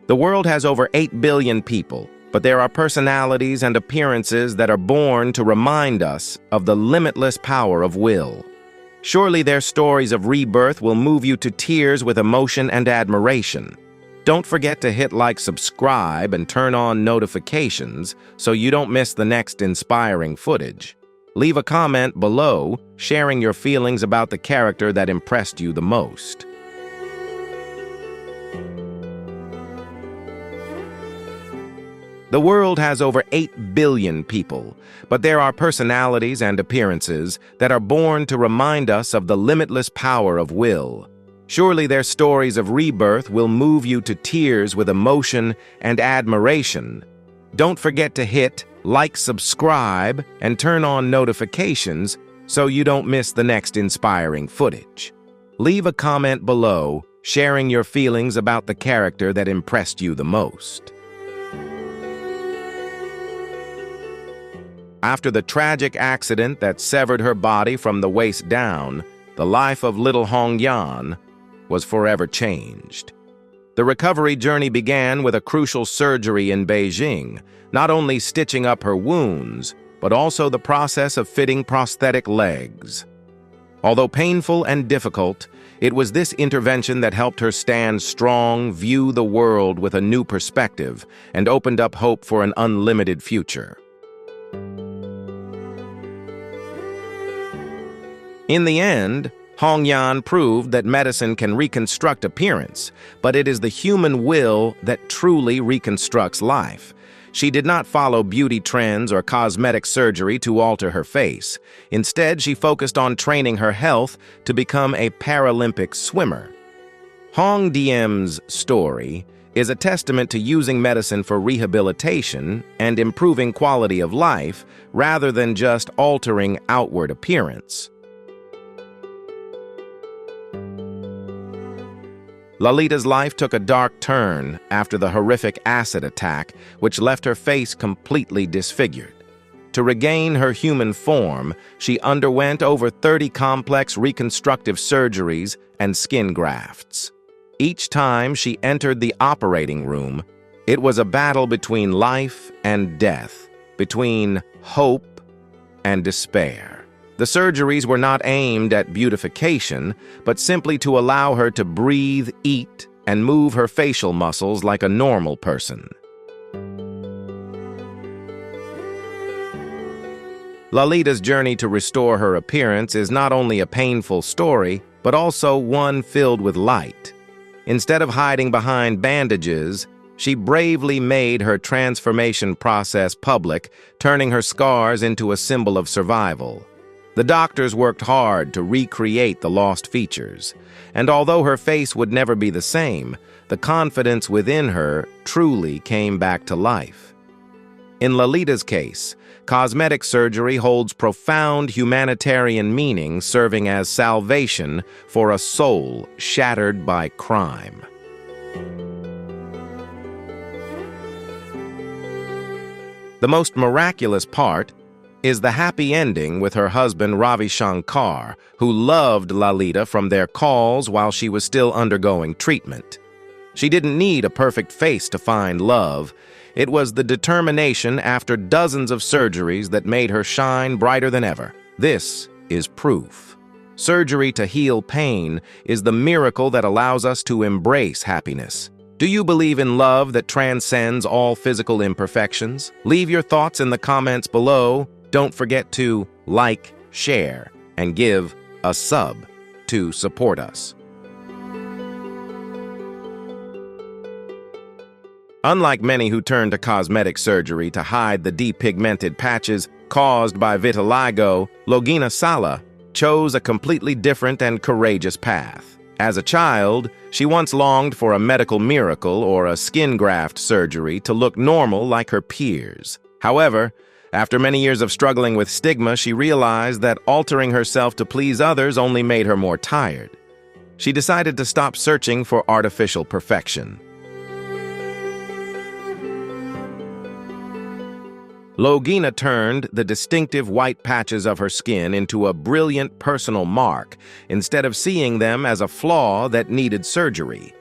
The world has over 8 billion people, but there are personalities and appearances that are born to remind us of the limitless power of will. Surely their stories of rebirth will move you to tears with emotion and admiration. Don't forget to hit like, subscribe, and turn on notifications so you don't miss the next inspiring footage. Leave a comment below sharing your feelings about the character that impressed you the most. The world has over 8 billion people, but there are personalities and appearances that are born to remind us of the limitless power of will. Surely their stories of rebirth will move you to tears with emotion and admiration. Don't forget to hit like, subscribe, and turn on notifications so you don't miss the next inspiring footage. Leave a comment below sharing your feelings about the character that impressed you the most. After the tragic accident that severed her body from the waist down, the life of little Hong Yan was forever changed. The recovery journey began with a crucial surgery in Beijing, not only stitching up her wounds, but also the process of fitting prosthetic legs. Although painful and difficult, it was this intervention that helped her stand strong, view the world with a new perspective, and opened up hope for an unlimited future. In the end, Hong Yan proved that medicine can reconstruct appearance, but it is the human will that truly reconstructs life. She did not follow beauty trends or cosmetic surgery to alter her face. Instead, she focused on training her health to become a Paralympic swimmer. Hong Diem's story is a testament to using medicine for rehabilitation and improving quality of life rather than just altering outward appearance. Lalita's life took a dark turn after the horrific acid attack, which left her face completely disfigured. To regain her human form, she underwent over 30 complex reconstructive surgeries and skin grafts. Each time she entered the operating room, it was a battle between life and death, between hope and despair. The surgeries were not aimed at beautification, but simply to allow her to breathe, eat, and move her facial muscles like a normal person. Lalita's journey to restore her appearance is not only a painful story, but also one filled with light. Instead of hiding behind bandages, she bravely made her transformation process public, turning her scars into a symbol of survival. The doctors worked hard to recreate the lost features, and although her face would never be the same, the confidence within her truly came back to life. In Lalita's case, cosmetic surgery holds profound humanitarian meaning, serving as salvation for a soul shattered by crime. The most miraculous part is the happy ending with her husband Ravi Shankar, who loved Lalita from their calls while she was still undergoing treatment. She didn't need a perfect face to find love. It was the determination after dozens of surgeries that made her shine brighter than ever. This is proof. Surgery to heal pain is the miracle that allows us to embrace happiness. Do you believe in love that transcends all physical imperfections? Leave your thoughts in the comments below. Don't forget to like, share, and give a sub to support us. Unlike many who turn to cosmetic surgery to hide the depigmented patches caused by vitiligo, Logina Sala chose a completely different and courageous path. As a child, she once longed for a medical miracle or a skin graft surgery to look normal like her peers. However, after many years of struggling with stigma, she realized that altering herself to please others only made her more tired. She decided to stop searching for artificial perfection. Logina turned the distinctive white patches of her skin into a brilliant personal mark, instead of seeing them as a flaw that needed surgery.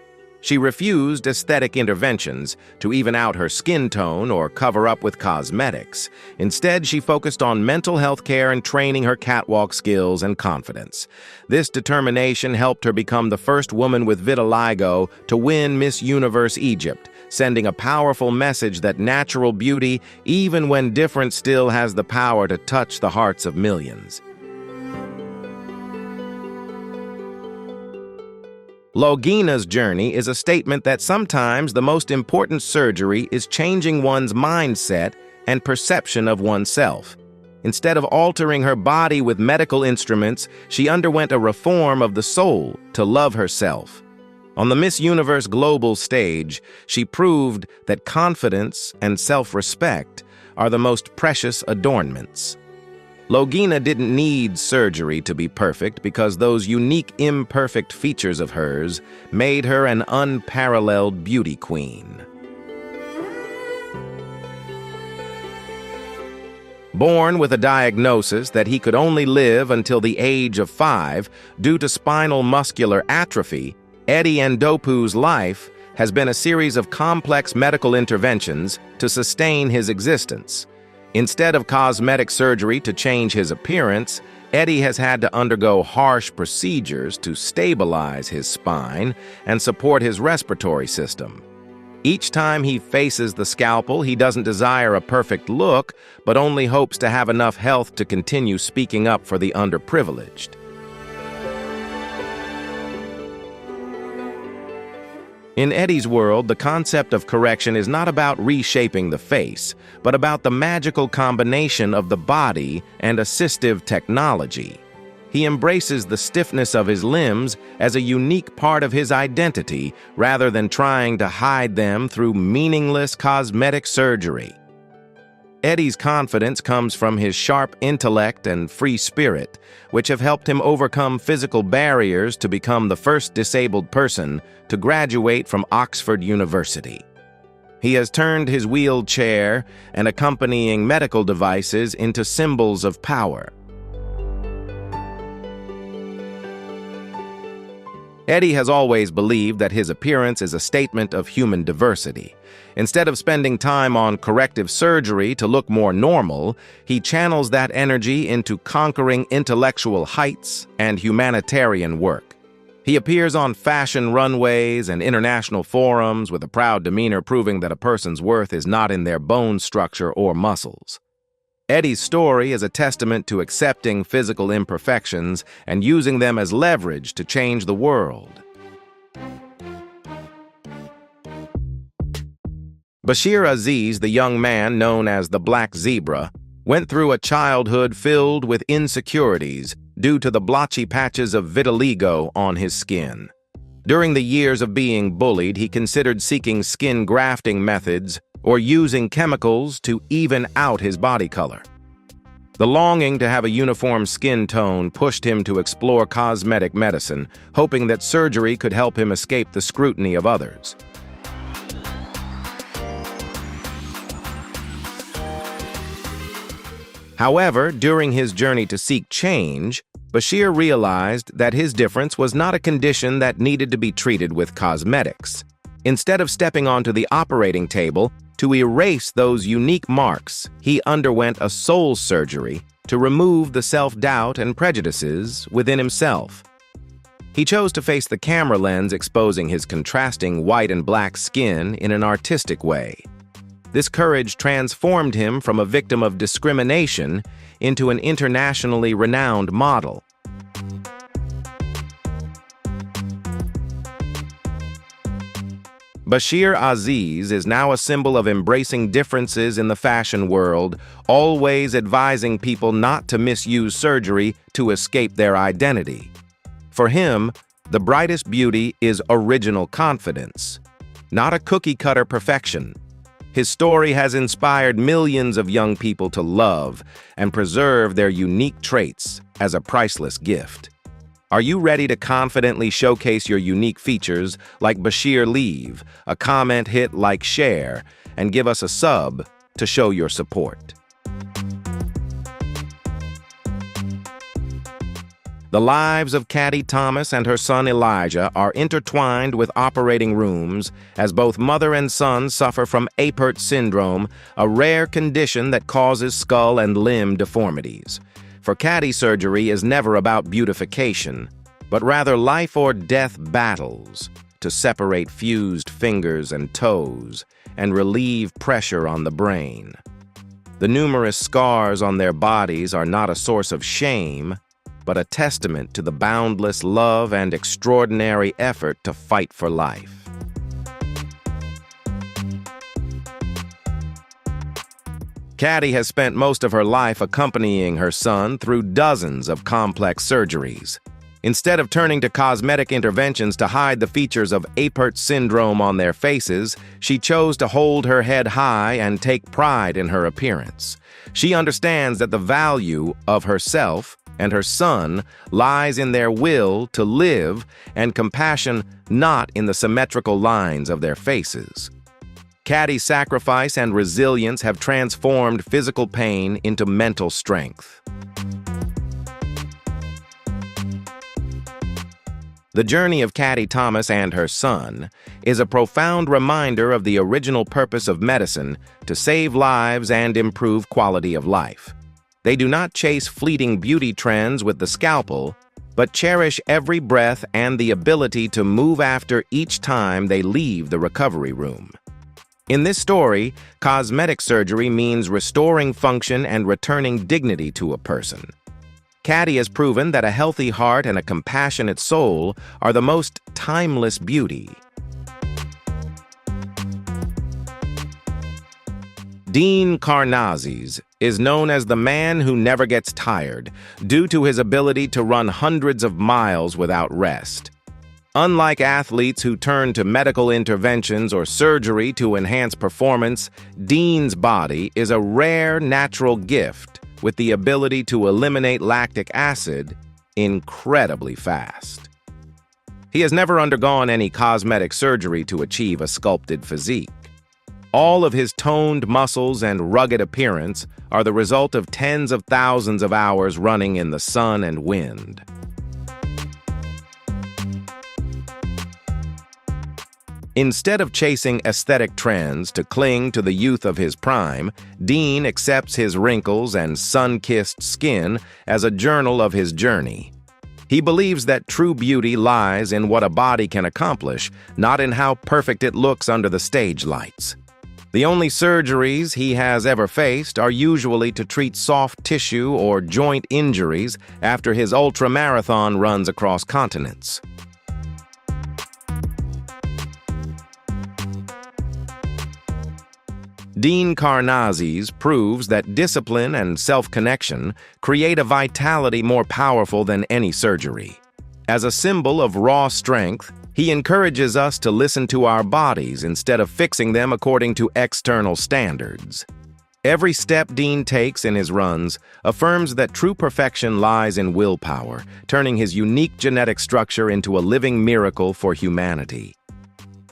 She refused aesthetic interventions to even out her skin tone or cover up with cosmetics. Instead, she focused on mental health care and training her catwalk skills and confidence. This determination helped her become the first woman with vitiligo to win Miss Universe Egypt, sending a powerful message that natural beauty, even when different, still has the power to touch the hearts of millions. Logina's journey is a statement that sometimes the most important surgery is changing one's mindset and perception of oneself. Instead of altering her body with medical instruments, she underwent a reform of the soul to love herself. On the Miss Universe global stage, she proved that confidence and self-respect are the most precious adornments. Logina didn't need surgery to be perfect because those unique imperfect features of hers made her an unparalleled beauty queen. Born with a diagnosis that he could only live until the age of 5 due to spinal muscular atrophy, Eddie Ndopu's life has been a series of complex medical interventions to sustain his existence. Instead of cosmetic surgery to change his appearance, Eddie has had to undergo harsh procedures to stabilize his spine and support his respiratory system. Each time he faces the scalpel, he doesn't desire a perfect look, but only hopes to have enough health to continue speaking up for the underprivileged. In Eddie's world, the concept of correction is not about reshaping the face, but about the magical combination of the body and assistive technology. He embraces the stiffness of his limbs as a unique part of his identity rather than trying to hide them through meaningless cosmetic surgery. Eddie's confidence comes from his sharp intellect and free spirit, which have helped him overcome physical barriers to become the first disabled person to graduate from Oxford University. He has turned his wheelchair and accompanying medical devices into symbols of power. Eddie has always believed that his appearance is a statement of human diversity. Instead of spending time on corrective surgery to look more normal, he channels that energy into conquering intellectual heights and humanitarian work. He appears on fashion runways and international forums with a proud demeanor, proving that a person's worth is not in their bone structure or muscles. Eddie's story is a testament to accepting physical imperfections and using them as leverage to change the world. Bashir Aziz, the young man known as the Black Zebra, went through a childhood filled with insecurities due to the blotchy patches of vitiligo on his skin. During the years of being bullied, he considered seeking skin grafting methods or using chemicals to even out his body color. The longing to have a uniform skin tone pushed him to explore cosmetic medicine, hoping that surgery could help him escape the scrutiny of others. However, during his journey to seek change, Bashir realized that his difference was not a condition that needed to be treated with cosmetics. Instead of stepping onto the operating table to erase those unique marks, he underwent a soul surgery to remove the self-doubt and prejudices within himself. He chose to face the camera lens, exposing his contrasting white and black skin in an artistic way. This courage transformed him from a victim of discrimination into an internationally renowned model. Bashir Aziz is now a symbol of embracing differences in the fashion world, always advising people not to misuse surgery to escape their identity. For him, the brightest beauty is original confidence, not a cookie-cutter perfection. His story has inspired millions of young people to love and preserve their unique traits as a priceless gift. Are you ready to confidently showcase your unique features like Bashir? Leave a comment, hit like, share, and give us a sub to show your support. The lives of Caddy Thomas and her son Elijah are intertwined with operating rooms as both mother and son suffer from Apert syndrome, a rare condition that causes skull and limb deformities. For Caddy, surgery is never about beautification, but rather life or death battles to separate fused fingers and toes and relieve pressure on the brain. The numerous scars on their bodies are not a source of shame, but a testament to the boundless love and extraordinary effort to fight for life. Caddy has spent most of her life accompanying her son through dozens of complex surgeries. Instead of turning to cosmetic interventions to hide the features of Apert syndrome on their faces, she chose to hold her head high and take pride in her appearance. She understands that the value of herself and her son lies in their will to live and compassion, not in the symmetrical lines of their faces. Caddy's sacrifice and resilience have transformed physical pain into mental strength. The journey of Caddy Thomas and her son is a profound reminder of the original purpose of medicine to save lives and improve quality of life. They do not chase fleeting beauty trends with the scalpel, but cherish every breath and the ability to move after each time they leave the recovery room. In this story, cosmetic surgery means restoring function and returning dignity to a person. Caddy has proven that a healthy heart and a compassionate soul are the most timeless beauty. Dean Karnazes is known as the man who never gets tired due to his ability to run hundreds of miles without rest. Unlike athletes who turn to medical interventions or surgery to enhance performance, Dean's body is a rare natural gift with the ability to eliminate lactic acid incredibly fast. He has never undergone any cosmetic surgery to achieve a sculpted physique. All of his toned muscles and rugged appearance are the result of tens of thousands of hours running in the sun and wind. Instead of chasing aesthetic trends to cling to the youth of his prime, Dean accepts his wrinkles and sun-kissed skin as a journal of his journey. He believes that true beauty lies in what a body can accomplish, not in how perfect it looks under the stage lights. The only surgeries he has ever faced are usually to treat soft tissue or joint injuries after his ultra-marathon runs across continents. Dean Karnazes proves that discipline and self-connection create a vitality more powerful than any surgery. As a symbol of raw strength, he encourages us to listen to our bodies instead of fixing them according to external standards. Every step Dean takes in his runs affirms that true perfection lies in willpower, turning his unique genetic structure into a living miracle for humanity.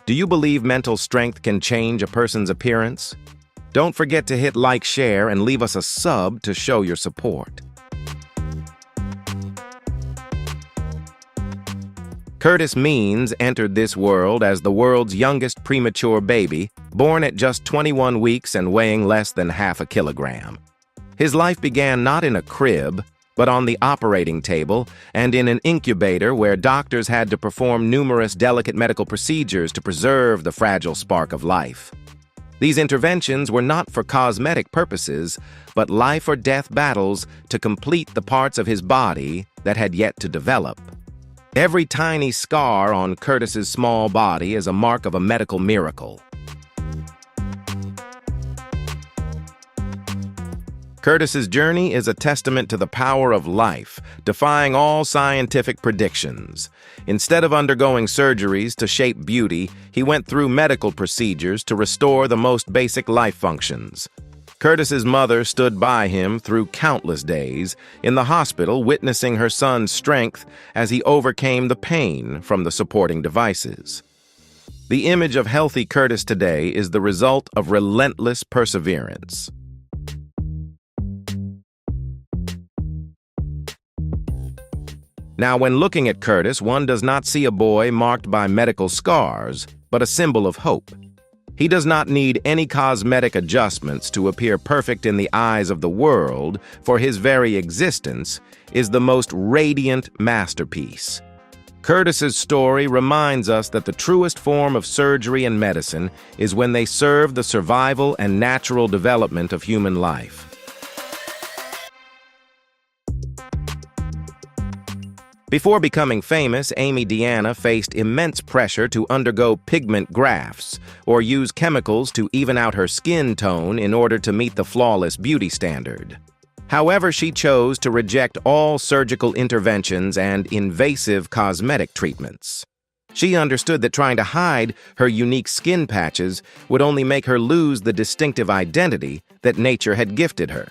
Do you believe mental strength can change a person's appearance? Don't forget to hit like, share, and leave us a sub to show your support. Curtis Means entered this world as the world's youngest premature baby, born at just 21 weeks and weighing less than half a kilogram. His life began not in a crib, but on the operating table and in an incubator where doctors had to perform numerous delicate medical procedures to preserve the fragile spark of life. These interventions were not for cosmetic purposes, but life or death battles to complete the parts of his body that had yet to develop. Every tiny scar on Curtis's small body is a mark of a medical miracle. Curtis's journey is a testament to the power of life, defying all scientific predictions. Instead of undergoing surgeries to shape beauty, he went through medical procedures to restore the most basic life functions. Curtis's mother stood by him through countless days in the hospital, witnessing her son's strength as he overcame the pain from the supporting devices. The image of healthy Curtis today is the result of relentless perseverance. Now, when looking at Curtis, one does not see a boy marked by medical scars, but a symbol of hope. He does not need any cosmetic adjustments to appear perfect in the eyes of the world, for his very existence is the most radiant masterpiece. Curtis's story reminds us that the truest form of surgery and medicine is when they serve the survival and natural development of human life. Before becoming famous, Amy Deanna faced immense pressure to undergo pigment grafts or use chemicals to even out her skin tone in order to meet the flawless beauty standard. However, she chose to reject all surgical interventions and invasive cosmetic treatments. She understood that trying to hide her unique skin patches would only make her lose the distinctive identity that nature had gifted her.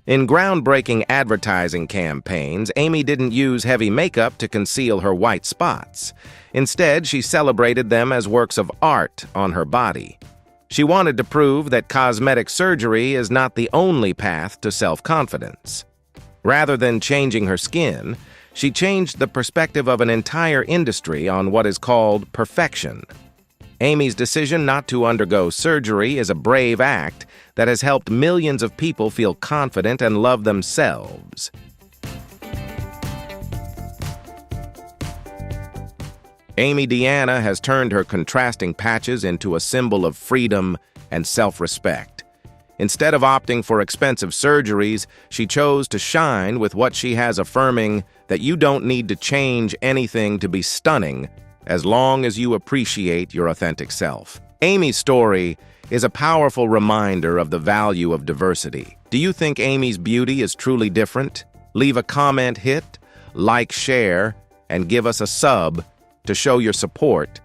In groundbreaking advertising campaigns, Amy didn't use heavy makeup to conceal her white spots. Instead, she celebrated them as works of art on her body. She wanted to prove that cosmetic surgery is not the only path to self-confidence. Rather than changing her skin, she changed the perspective of an entire industry on what is called perfection. Amy's decision not to undergo surgery is a brave act that has helped millions of people feel confident and love themselves. Amy Deanna has turned her contrasting patches into a symbol of freedom and self-respect. Instead of opting for expensive surgeries, she chose to shine with what she has, affirming that you don't need to change anything to be stunning as long as you appreciate your authentic self. Amy's story is a powerful reminder of the value of diversity. Do you think Amy's beauty is truly different? Leave a comment, hit like, share, and give us a sub to show your support.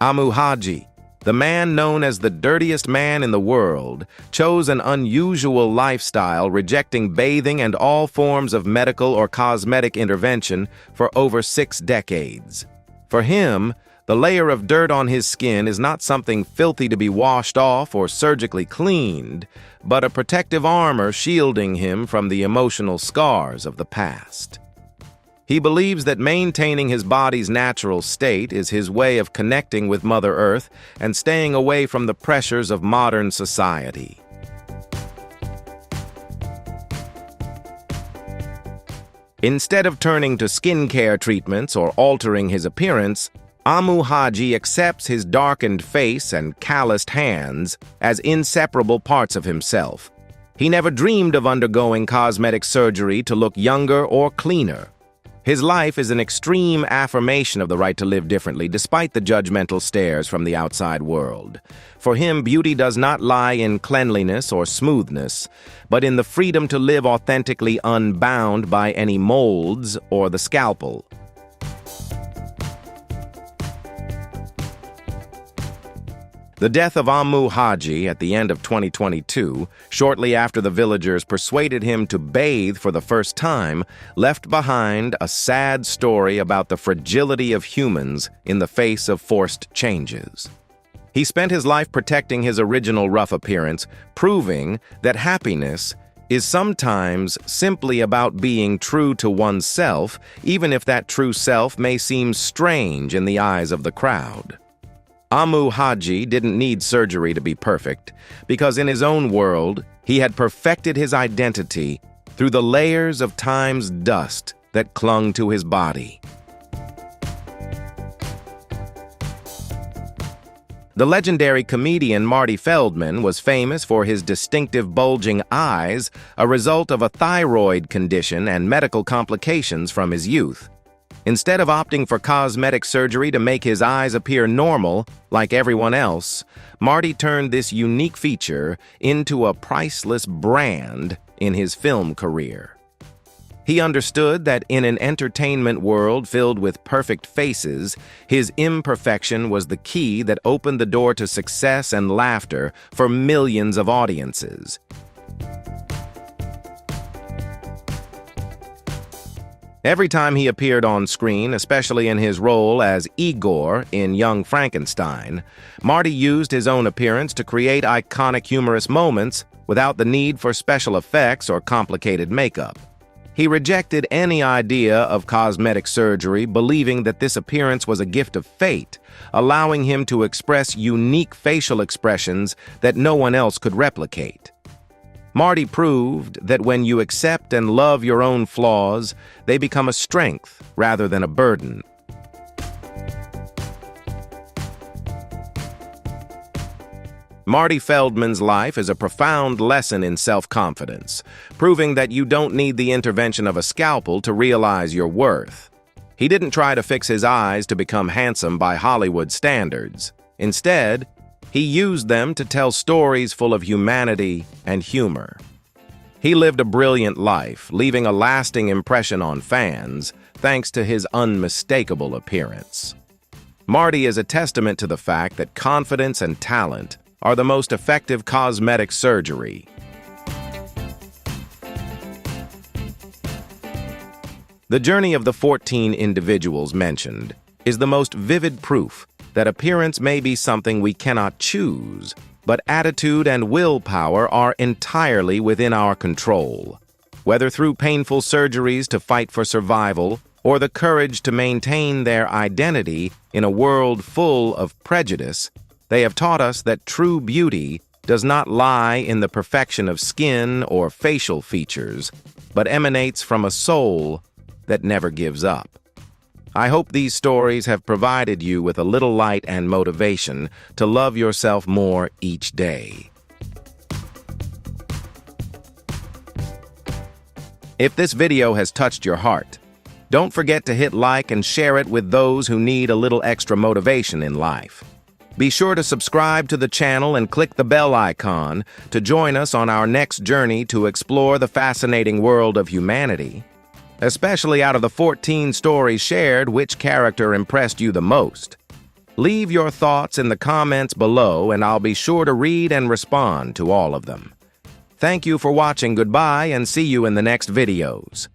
Amu Haji, the man known as the dirtiest man in the world, chose an unusual lifestyle, rejecting bathing and all forms of medical or cosmetic intervention for over 6 decades. For him, the layer of dirt on his skin is not something filthy to be washed off or surgically cleaned, but a protective armor shielding him from the emotional scars of the past. He believes that maintaining his body's natural state is his way of connecting with Mother Earth and staying away from the pressures of modern society. Instead of turning to skincare treatments or altering his appearance, Amu Haji accepts his darkened face and calloused hands as inseparable parts of himself. He never dreamed of undergoing cosmetic surgery to look younger or cleaner. His life is an extreme affirmation of the right to live differently, despite the judgmental stares from the outside world. For him, beauty does not lie in cleanliness or smoothness, but in the freedom to live authentically, unbound by any molds or the scalpel. The death of Amu Haji at the end of 2022, shortly after the villagers persuaded him to bathe for the first time, left behind a sad story about the fragility of humans in the face of forced changes. He spent his life protecting his original rough appearance, proving that happiness is sometimes simply about being true to oneself, even if that true self may seem strange in the eyes of the crowd. Amu Haji didn't need surgery to be perfect, because in his own world, he had perfected his identity through the layers of time's dust that clung to his body. The legendary comedian Marty Feldman was famous for his distinctive bulging eyes, a result of a thyroid condition and medical complications from his youth. Instead of opting for cosmetic surgery to make his eyes appear normal, like everyone else, Marty turned this unique feature into a priceless brand in his film career. He understood that in an entertainment world filled with perfect faces, his imperfection was the key that opened the door to success and laughter for millions of audiences. Every time he appeared on screen, especially in his role as Igor in Young Frankenstein, Marty used his own appearance to create iconic humorous moments without the need for special effects or complicated makeup. He rejected any idea of cosmetic surgery, believing that this appearance was a gift of fate, allowing him to express unique facial expressions that no one else could replicate. Marty proved that when you accept and love your own flaws, they become a strength rather than a burden. Marty Feldman's life is a profound lesson in self-confidence, proving that you don't need the intervention of a scalpel to realize your worth. He didn't try to fix his eyes to become handsome by Hollywood standards. Instead, he used them to tell stories full of humanity and humor. He lived a brilliant life, leaving a lasting impression on fans thanks to his unmistakable appearance. Marty is a testament to the fact that confidence and talent are the most effective cosmetic surgery. The journey of the 14 individuals mentioned is the most vivid proof that appearance may be something we cannot choose, but attitude and willpower are entirely within our control. Whether through painful surgeries to fight for survival or the courage to maintain their identity in a world full of prejudice, they have taught us that true beauty does not lie in the perfection of skin or facial features, but emanates from a soul that never gives up. I hope these stories have provided you with a little light and motivation to love yourself more each day. If this video has touched your heart, don't forget to hit like and share it with those who need a little extra motivation in life. Be sure to subscribe to the channel and click the bell icon to join us on our next journey to explore the fascinating world of humanity. Especially out of the 14 stories shared, which character impressed you the most? Leave your thoughts in the comments below and I'll be sure to read and respond to all of them. Thank you for watching. Goodbye and see you in the next videos.